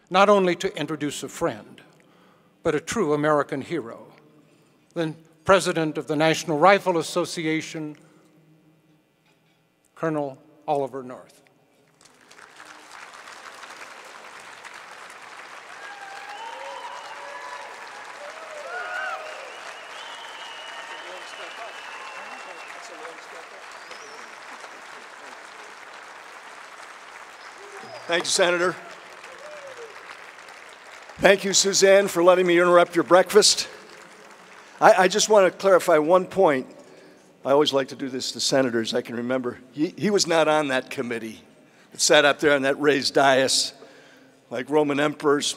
not only to introduce a friend, but a true American hero, the President of the National Rifle Association, Colonel Oliver North. Thank you, Senator. Thank you, Suzanne, for letting me interrupt your breakfast. I just want to clarify one point. I always like to do this to senators. I can remember he was not on that committee that sat up there on that raised dais like Roman emperors.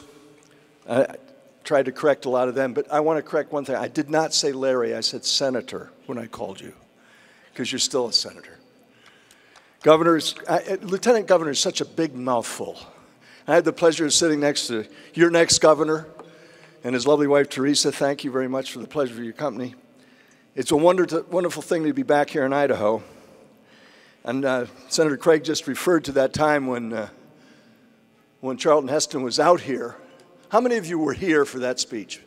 I tried to correct a lot of them, but I want to correct one thing. I did not say Larry. I said senator when I called you, because you're still a senator. Lieutenant governor is such a big mouthful. I had the pleasure of sitting next to your next governor and his lovely wife, Teresa. Thank you very much for the pleasure of your company. It's a wonderful thing to be back here in Idaho. And Senator Craig just referred to that time when Charlton Heston was out here. How many of you were here for that speech?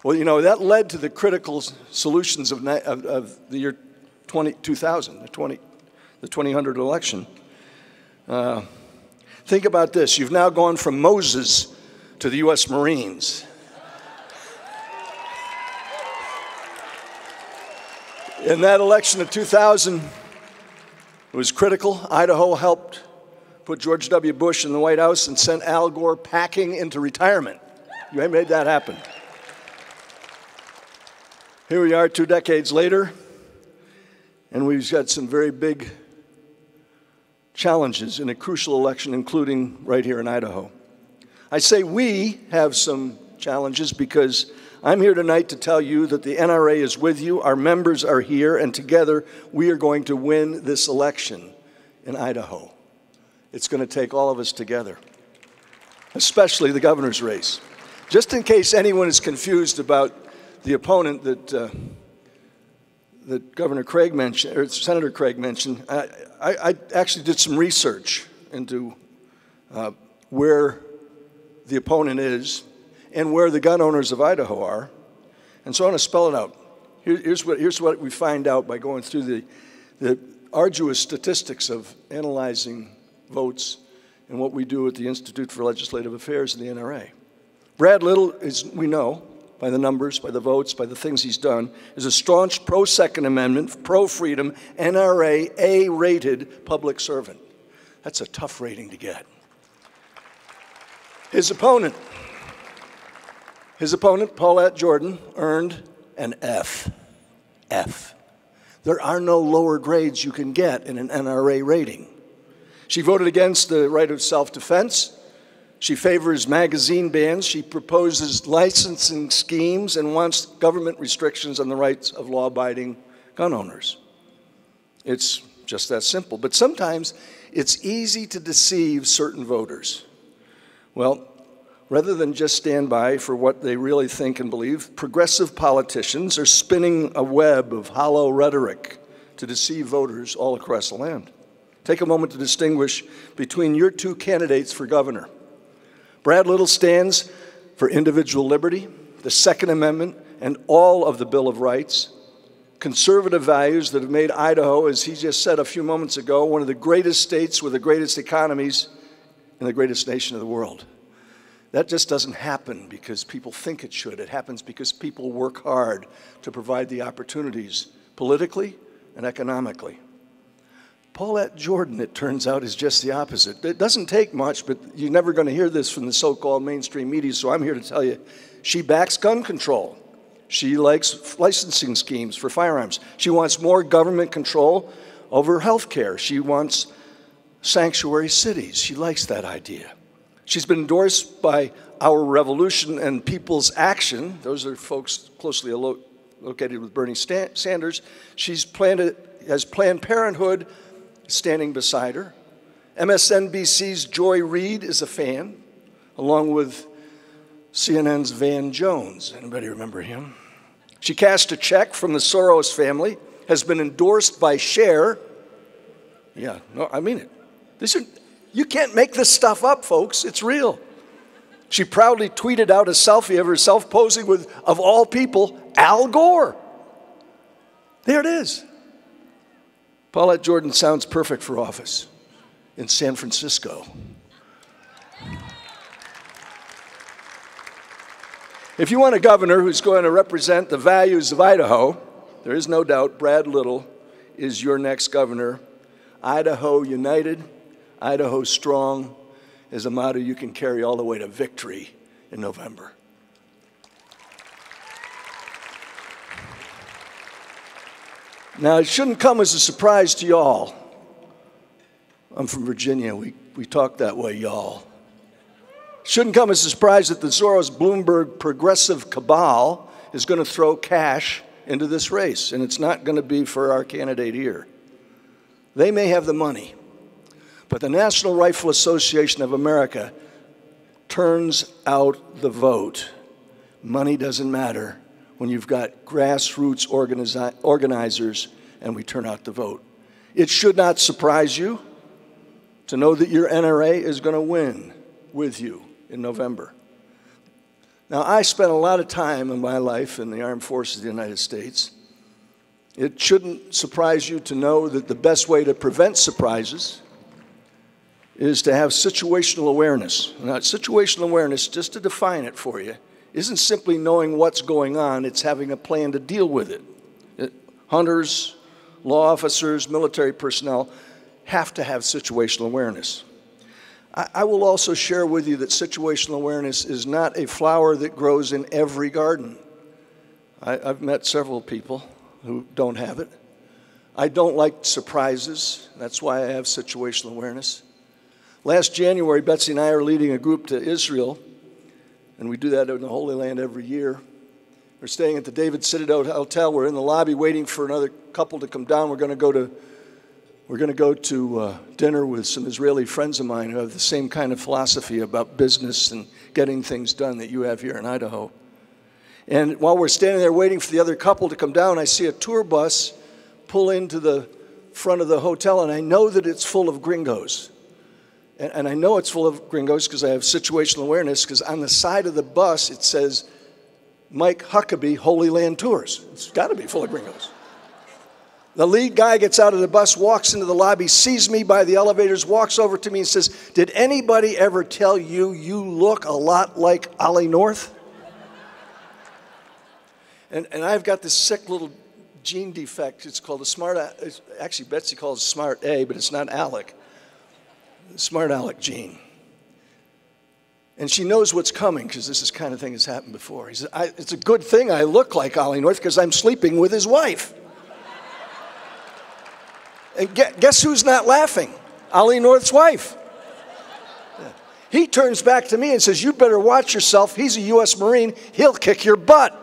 Well, you know, that led to the critical solutions of the year 2000, the 2000 election. Think about this. You've now gone from Moses to the U.S. Marines. In that election of 2000, it was critical. Idaho helped put George W. Bush in the White House and sent Al Gore packing into retirement. You made that happen. Here we are 2 decades later, and we've got some very big challenges in a crucial election, including right here in Idaho. I say we have some challenges because I'm here tonight to tell you that the NRA is with you, our members are here, and together we are going to win this election in Idaho. It's going to take all of us together, especially the governor's race. Just in case anyone is confused about the opponent that Governor Craig mentioned, or Senator Craig mentioned, I actually did some research into where the opponent is and where the gun owners of Idaho are. And so I want to spell it out. Here's what we find out by going through the arduous statistics of analyzing votes and what we do at the Institute for Legislative Affairs and the NRA. Brad Little, we know, by the numbers, by the votes, by the things he's done, is a staunch pro-Second Amendment, pro-freedom, NRA, A-rated public servant. That's a tough rating to get. His opponent, Paulette Jordan, earned an F. F. There are no lower grades you can get in an NRA rating. She voted against the right of self-defense. She favors magazine bans. She proposes licensing schemes and wants government restrictions on the rights of law-abiding gun owners. It's just that simple. But sometimes it's easy to deceive certain voters. Well, rather than just stand by for what they really think and believe, progressive politicians are spinning a web of hollow rhetoric to deceive voters all across the land. Take a moment to distinguish between your two candidates for governor. Brad Little stands for individual liberty, the Second Amendment, and all of the Bill of Rights, conservative values that have made Idaho, as he just said a few moments ago, one of the greatest states with the greatest economies in the greatest nation of the world. That just doesn't happen because people think it should. It happens because people work hard to provide the opportunities politically and economically. Paulette Jordan, it turns out, is just the opposite. It doesn't take much, but you're never going to hear this from the so-called mainstream media, so I'm here to tell you, she backs gun control. She likes licensing schemes for firearms. She wants more government control over health care. She wants sanctuary cities. She likes that idea. She's been endorsed by Our Revolution and People's Action. Those are folks closely located with Bernie Sanders. Has Planned Parenthood standing beside her. MSNBC's Joy Reid is a fan, along with CNN's Van Jones. Anybody remember him? She cashed a check from the Soros family, has been endorsed by Cher. Yeah, no, I mean it. You can't make this stuff up, folks. It's real. She proudly tweeted out a selfie of herself posing with, of all people, Al Gore. There it is. Paulette Jordan sounds perfect for office in San Francisco. If you want a governor who's going to represent the values of Idaho, there is no doubt Brad Little is your next governor. Idaho United, Idaho Strong is a motto you can carry all the way to victory in November. Now, it shouldn't come as a surprise to y'all. I'm from Virginia. We talk that way, y'all. Shouldn't come as a surprise that the Soros-Bloomberg progressive cabal is going to throw cash into this race, and it's not going to be for our candidate here. They may have the money, but the National Rifle Association of America turns out the vote. Money doesn't matter when you've got grassroots organizers and we turn out the vote. It should not surprise you to know that your NRA is going to win with you in November. Now, I spent a lot of time in my life in the Armed Forces of the United States. It shouldn't surprise you to know that the best way to prevent surprises is to have situational awareness. Now, situational awareness, just to define it for you, isn't simply knowing what's going on, it's having a plan to deal with it. Hunters, law officers, military personnel have to have situational awareness. I will also share with you that situational awareness is not a flower that grows in every garden. I've met several people who don't have it. I don't like surprises. That's why I have situational awareness. Last January, Betsy and I are leading a group to Israel, and we do that in the Holy Land every year. We're staying at the David Citadel Hotel. We're in the lobby waiting for another couple to come down. We're going to go to dinner with some Israeli friends of mine who have the same kind of philosophy about business and getting things done that you have here in Idaho. And while we're standing there waiting for the other couple to come down, I see a tour bus pull into the front of the hotel, and I know that it's full of gringos. And I know it's full of gringos because I have situational awareness, because on the side of the bus it says, Mike Huckabee, Holy Land Tours. It's got to be full of gringos. The lead guy gets out of the bus, walks into the lobby, sees me by the elevators, walks over to me and says, did anybody ever tell you you look a lot like Ollie North? And I've got this sick little gene defect. It's called actually Betsy calls it smart A, but it's not Alec. Smart Alec gene. And she knows what's coming because this kind of thing has happened before. He said, it's a good thing I look like Ollie North because I'm sleeping with his wife. And guess who's not laughing? Ollie North's wife. Yeah. He turns back to me and says, you better watch yourself. He's a U.S. Marine. He'll kick your butt.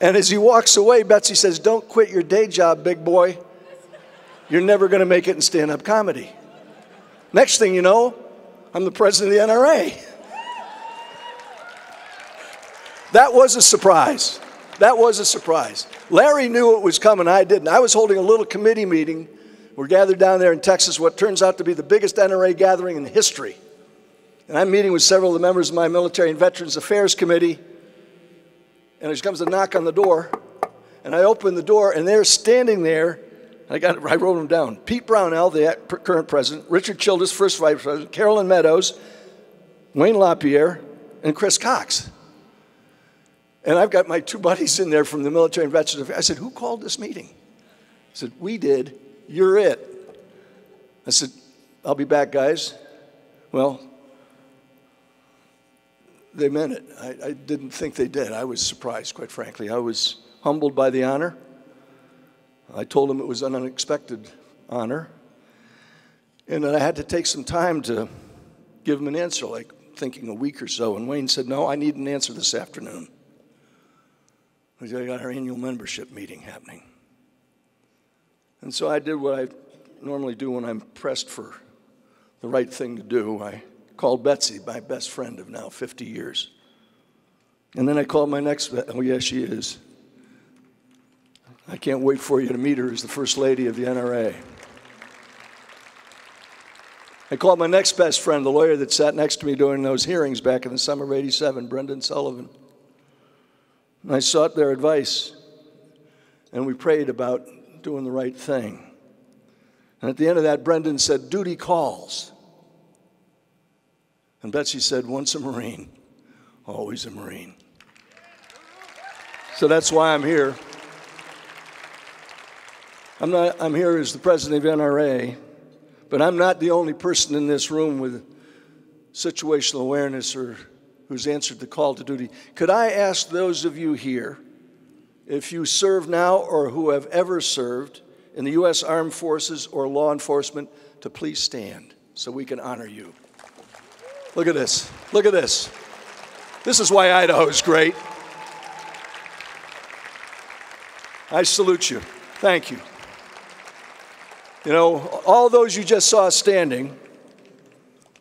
And as he walks away, Betsy says, don't quit your day job, big boy. You're never going to make it in stand-up comedy. Next thing you know, I'm the president of the NRA. That was a surprise. That was a surprise. Larry knew it was coming, I didn't. I was holding a little committee meeting. We're gathered down there in Texas, what turns out to be the biggest NRA gathering in history. And I'm meeting with several of the members of my Military and Veterans Affairs Committee. And there comes a knock on the door. And I open the door, and they're standing there. I wrote them down. Pete Brownell, the current president, Richard Childress, first vice president, Carolyn Meadows, Wayne LaPierre, and Chris Cox. And I've got my two buddies in there from the Military and Veterans Affairs. I said, who called this meeting? I said, we did. You're it. I said, I'll be back, guys. Well, they meant it. I didn't think they did. I was surprised, quite frankly. I was humbled by the honor. I told them it was an unexpected honor. And then I had to take some time to give them an answer, like thinking a week or so. And Wayne said, no, I need an answer this afternoon. We got our annual membership meeting happening. And so I did what I normally do when I'm pressed for the right thing to do. I called Betsy, my best friend of now 50 years. And then I called my next, oh yeah, she is. I can't wait for you to meet her as the First Lady of the NRA. I called my next best friend, the lawyer that sat next to me during those hearings back in the summer of '87, Brendan Sullivan. And I sought their advice, and we prayed about doing the right thing. And at the end of that, Brendan said, "Duty calls." And Betsy said, "Once a Marine, always a Marine." So that's why I'm here. I'm here as the president of NRA, but I'm not the only person in this room with situational awareness or who's answered the call to duty. Could I ask those of you here, if you serve now or who have ever served in the U.S. Armed Forces or law enforcement, to please stand so we can honor you. Look at this. Look at this. This is why Idaho is great. I salute you. Thank you. You know, all those you just saw standing,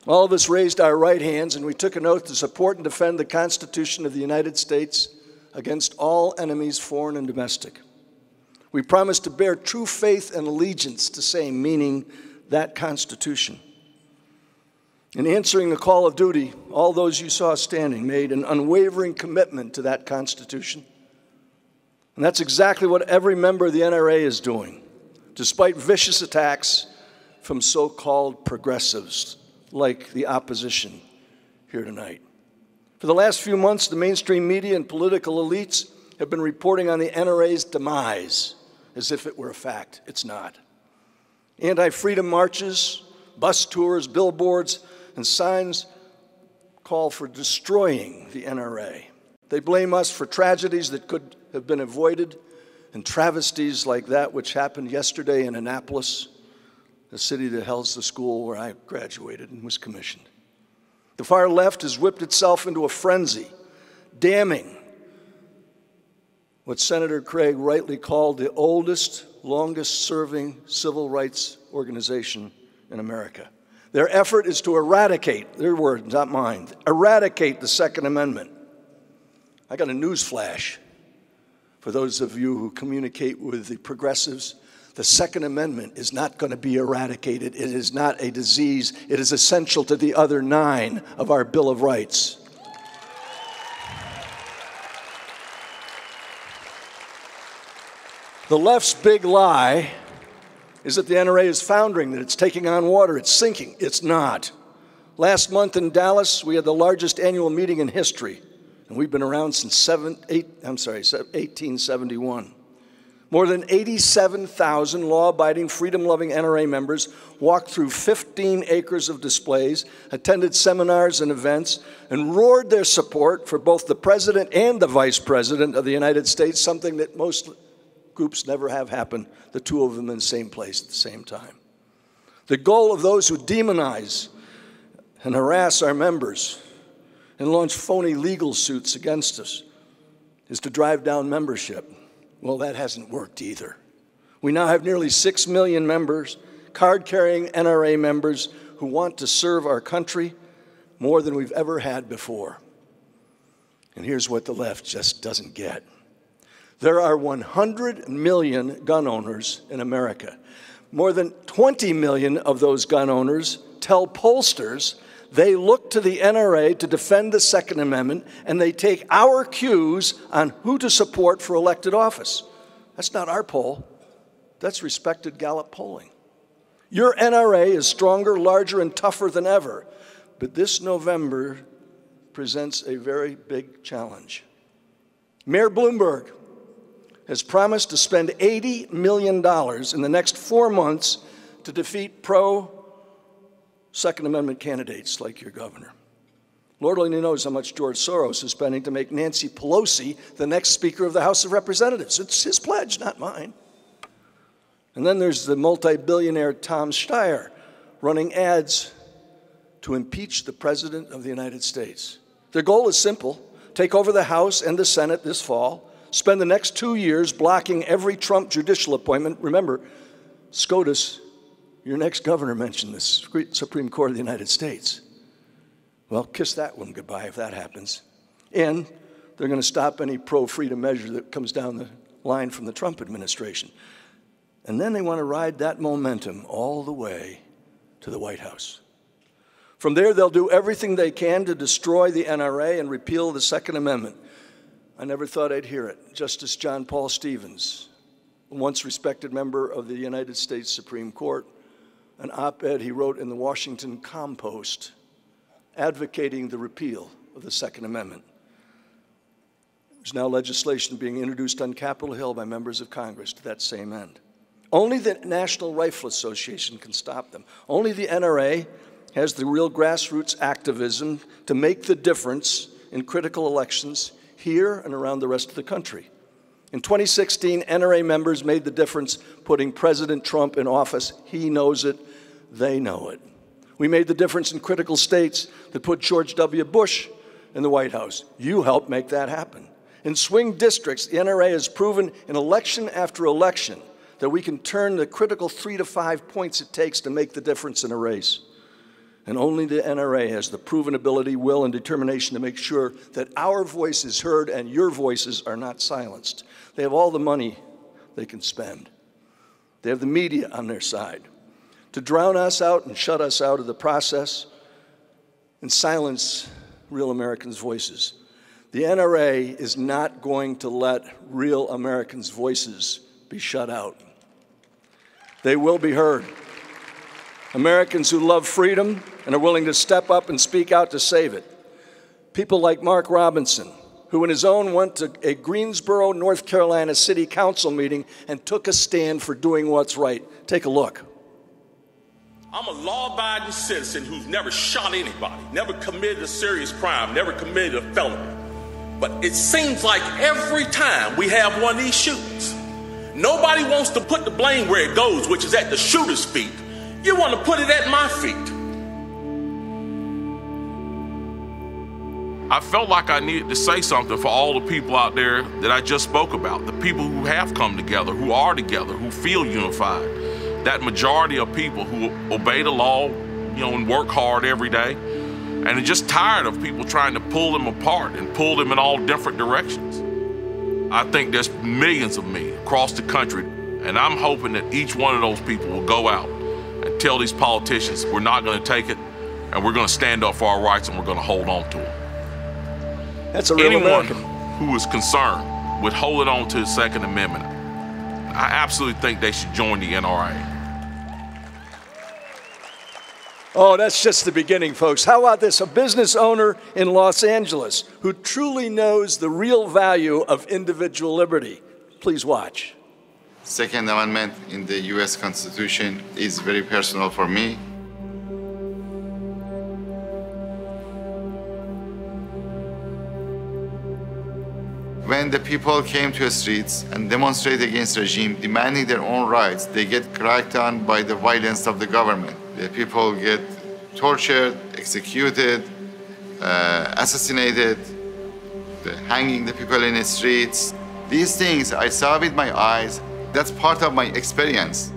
all of us raised our right hands and we took an oath to support and defend the Constitution of the United States against all enemies, foreign and domestic. We promised to bear true faith and allegiance to same, meaning that Constitution. In answering the call of duty, all those you saw standing made an unwavering commitment to that Constitution. And that's exactly what every member of the NRA is doing, despite vicious attacks from so-called progressives like the opposition here tonight. For the last few months, the mainstream media and political elites have been reporting on the NRA's demise as if it were a fact. It's not. Anti-freedom marches, bus tours, billboards, and signs call for destroying the NRA. They blame us for tragedies that could have been avoided and travesties like that which happened yesterday in Annapolis, the city that housed the school where I graduated and was commissioned. The far left has whipped itself into a frenzy, damning what Senator Craig rightly called the oldest, longest-serving civil rights organization in America. Their effort is to eradicate, their words, not mine, eradicate the Second Amendment. I got a news flash for those of you who communicate with the progressives. The Second Amendment is not going to be eradicated. It is not a disease. It is essential to the other 9 of our Bill of Rights. The left's big lie is that the NRA is foundering, that it's taking on water, it's sinking. It's not. Last month in Dallas, we had the largest annual meeting in history, and we've been around since 1871. More than 87,000 law-abiding, freedom-loving NRA members walked through 15 acres of displays, attended seminars and events, and roared their support for both the President and the Vice President of the United States, something that most groups never have happen, the two of them in the same place at the same time. The goal of those who demonize and harass our members and launch phony legal suits against us is to drive down membership. Well, that hasn't worked either. We now have nearly 6 million members, card-carrying NRA members who want to serve our country more than we've ever had before. And here's what the left just doesn't get. There are 100 million gun owners in America. More than 20 million of those gun owners tell pollsters they look to the NRA to defend the Second Amendment, and they take our cues on who to support for elected office. That's not our poll. That's respected Gallup polling. Your NRA is stronger, larger, and tougher than ever. But this November presents a very big challenge. Mayor Bloomberg has promised to spend $80 million in the next 4 months to defeat pro-Second Amendment candidates like your governor. Lord only knows how much George Soros is spending to make Nancy Pelosi the next Speaker of the House of Representatives. It's his pledge, not mine. And then there's the multi-billionaire Tom Steyer running ads to impeach the President of the United States. Their goal is simple: take over the House and the Senate this fall, spend the next 2 years blocking every Trump judicial appointment. Remember, SCOTUS, your next governor, mentioned this, Supreme Court of the United States. Well, kiss that one goodbye if that happens. And they're going to stop any pro-freedom measure that comes down the line from the Trump administration. And then they want to ride that momentum all the way to the White House. From there, they'll do everything they can to destroy the NRA and repeal the Second Amendment. I never thought I'd hear it. Justice John Paul Stevens, a once respected member of the United States Supreme Court, an op-ed he wrote in the Washington Compost advocating the repeal of the Second Amendment. There's now legislation being introduced on Capitol Hill by members of Congress to that same end. Only the National Rifle Association can stop them. Only the NRA has the real grassroots activism to make the difference in critical elections here and around the rest of the country. In 2016, NRA members made the difference putting President Trump in office. He knows it, they know it. We made the difference in critical states that put George W. Bush in the White House. You helped make that happen. In swing districts, the NRA has proven in election after election that we can turn the critical 3 to 5 points it takes to make the difference in a race. And only the NRA has the proven ability, will, and determination to make sure that our voice is heard and your voices are not silenced. They have all the money they can spend. They have the media on their side to drown us out and shut us out of the process and silence real Americans' voices. The NRA is not going to let real Americans' voices be shut out. They will be heard. Americans who love freedom and are willing to step up and speak out to save it. People like Mark Robinson, who in his own went to a Greensboro, North Carolina City Council meeting and took a stand for doing what's right. Take a look. I'm a law-abiding citizen who's never shot anybody, never committed a serious crime, never committed a felony. But it seems like every time we have one of these shootings, nobody wants to put the blame where it goes, which is at the shooter's feet. You want to put it at my feet. I felt like I needed to say something for all the people out there that I just spoke about, the people who have come together, who are together, who feel unified. That majority of people who obey the law, and work hard every day, and are just tired of people trying to pull them apart and pull them in all different directions. I think there's millions of me across the country, and I'm hoping that each one of those people will go out and tell these politicians we're not going to take it, and we're going to stand up for our rights, and we're going to hold on to them. That's a real Anyone American who is concerned with holding on to the Second Amendment, I absolutely think they should join the NRA. Oh, that's just the beginning, folks. How about this? A business owner in Los Angeles who truly knows the real value of individual liberty. Please watch. Second Amendment in the U.S. Constitution is very personal for me. When the people came to the streets and demonstrated against the regime, demanding their own rights, they get cracked on by the violence of the government. The people get tortured, executed, assassinated, hanging the people in the streets. These things I saw with my eyes. That's part of my experience.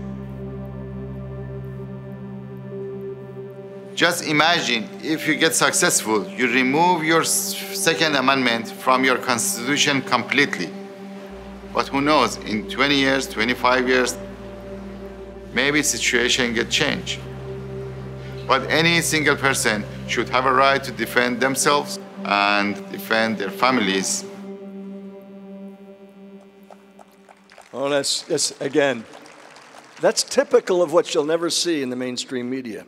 Just imagine if you get successful, you remove your Second Amendment from your Constitution completely. But who knows, in 20 years, 25 years, maybe situation get changed. But any single person should have a right to defend themselves and defend their families. Oh, again, that's typical of what you'll never see in the mainstream media.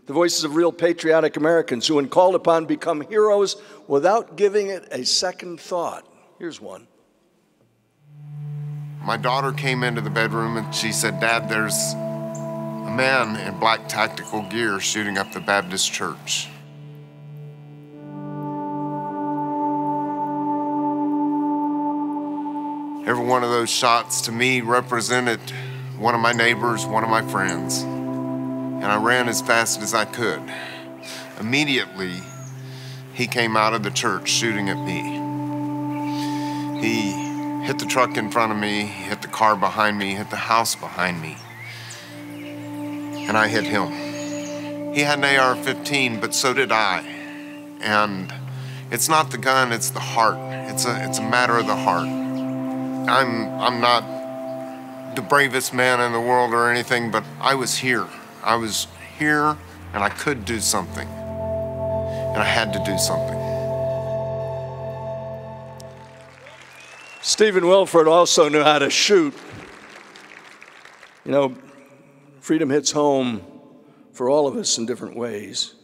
The voices of real patriotic Americans who, when called upon, become heroes without giving it a second thought. Here's one. My daughter came into the bedroom and she said, "Dad, there's a man in black tactical gear shooting up the Baptist church." Every one of those shots to me represented one of my neighbors, one of my friends. And I ran as fast as I could. Immediately, he came out of the church shooting at me. He hit the truck in front of me, hit the car behind me, hit the house behind me. And I hit him. He had an AR-15, but so did I. And it's not the gun, it's the heart. It's a matter of the heart. I'm not the bravest man in the world or anything, but I was here. I was here and I could do something. and I had to do something. Stephen Wilford also knew how to shoot. You know, freedom hits home for all of us in different ways,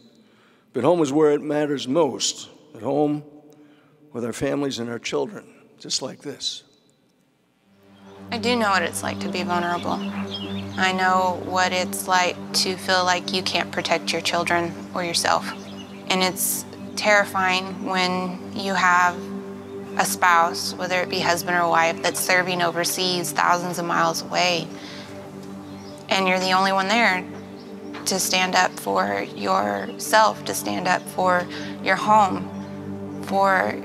but home is where it matters most, at home with our families and our children, just like this. I do know what it's like to be vulnerable. I know what it's like to feel like you can't protect your children or yourself. And it's terrifying when you have a spouse, whether it be husband or wife, that's serving overseas thousands of miles away, and you're the only one there to stand up for yourself, to stand up for your home, for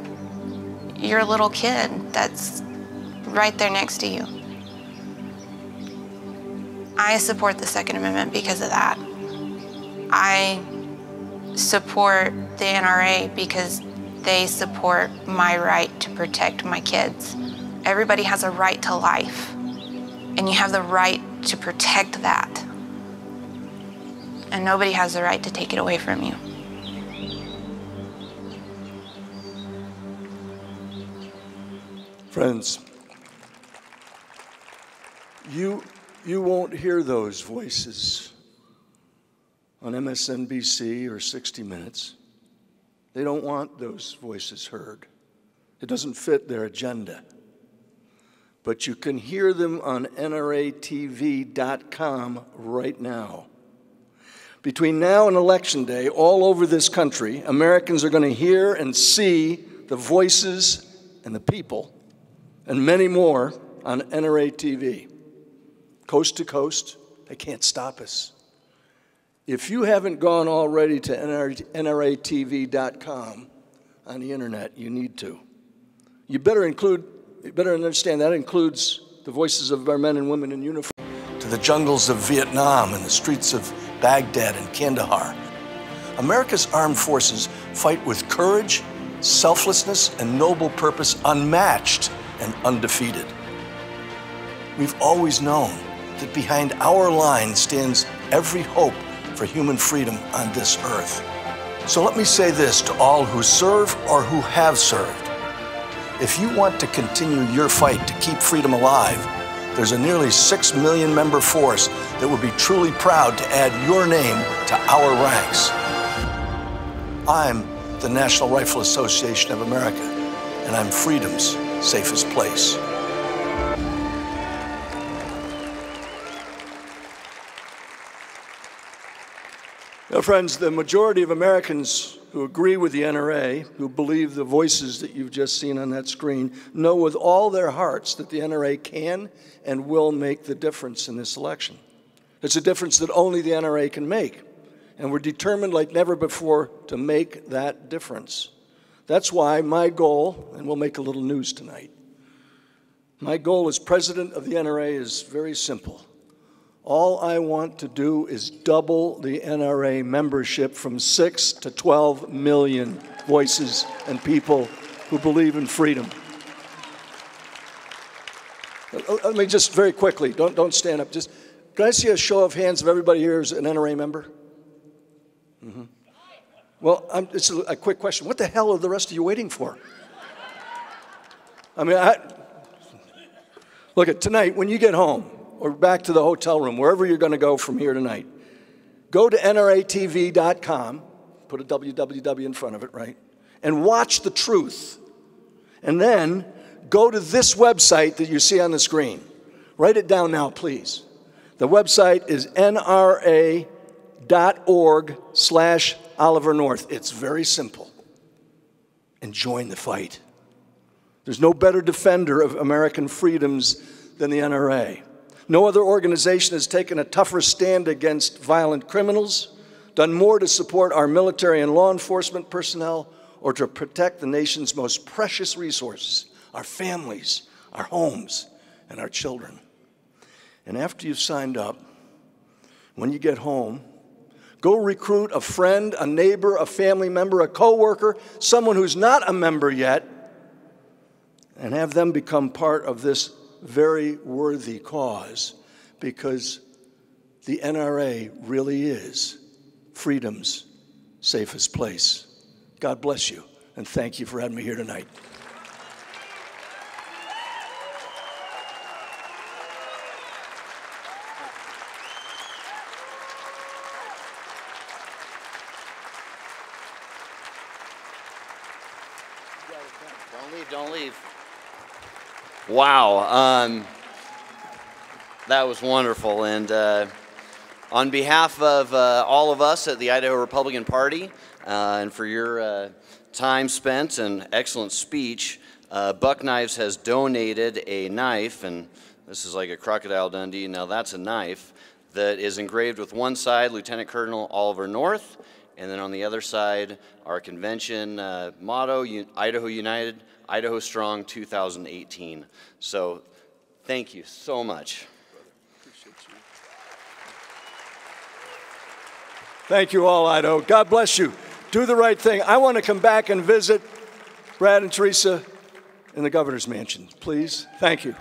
your little kid that's right there next to you. I support the Second Amendment because of that. I support the NRA because they support my right to protect my kids. Everybody has a right to life, and you have the right to protect that. And nobody has the right to take it away from you. Friends, you won't hear those voices on MSNBC or 60 Minutes. They don't want those voices heard. It doesn't fit their agenda. But you can hear them on NRATV.com right now. Between now and Election Day, all over this country, Americans are going to hear and see the voices and the people and many more on NRA TV. Coast to coast, they can't stop us. If you haven't gone already to NRATV.com on the internet, you need to. You better understand that includes the voices of our men and women in uniform. To the jungles of Vietnam and the streets of Baghdad and Kandahar. America's armed forces fight with courage, selflessness, and noble purpose unmatched and undefeated. We've always known that behind our line stands every hope for human freedom on this earth. So let me say this to all who serve or who have served. If you want to continue your fight to keep freedom alive, there's a nearly 6 million member force that would be truly proud to add your name to our ranks. I'm the National Rifle Association of America, and I'm freedom's safest place. Now, friends, the majority of Americans who agree with the NRA, who believe the voices that you've just seen on that screen, know with all their hearts that the NRA can and will make the difference in this election. It's a difference that only the NRA can make, and we're determined like never before to make that difference. That's why my goal, and we'll make a little news tonight, my goal as president of the NRA is very simple. All I want to do is double the NRA membership from 6 to 12 million voices and people who believe in freedom. Let me just very quickly, don't stand up. Just, can I see a show of hands of everybody here who's an NRA member? Mm-hmm. Well, it's a quick question. What the hell are the rest of you waiting for? I mean, look, at tonight, when you get home, or back to the hotel room, wherever you're going to go from here tonight, go to NRATV.com, put a www in front of it, right, and watch the truth. And then go to this website that you see on the screen. Write it down now, please. The website is nra.org/Oliver North. It's very simple. And join the fight. There's no better defender of American freedoms than the NRA. No other organization has taken a tougher stand against violent criminals, done more to support our military and law enforcement personnel, or to protect the nation's most precious resources, our families, our homes, and our children. And after you've signed up, when you get home, go recruit a friend, a neighbor, a family member, a coworker, someone who's not a member yet, and have them become part of this very worthy cause, because the NRA really is freedom's safest place. God bless you, and thank you for having me here tonight. Don't leave. Wow, that was wonderful. And on behalf of all of us at the Idaho Republican Party, and for your time spent and excellent speech, Buck Knives has donated a knife, and this is like a Crocodile Dundee. Now that's a knife that is engraved with one side Lieutenant Colonel Oliver North, and then on the other side our convention motto, Idaho United, Idaho Strong 2018. So thank you so much. Thank you all, Idaho. God bless you. Do the right thing. I want to come back and visit Brad and Teresa in the governor's mansion, please. Thank you.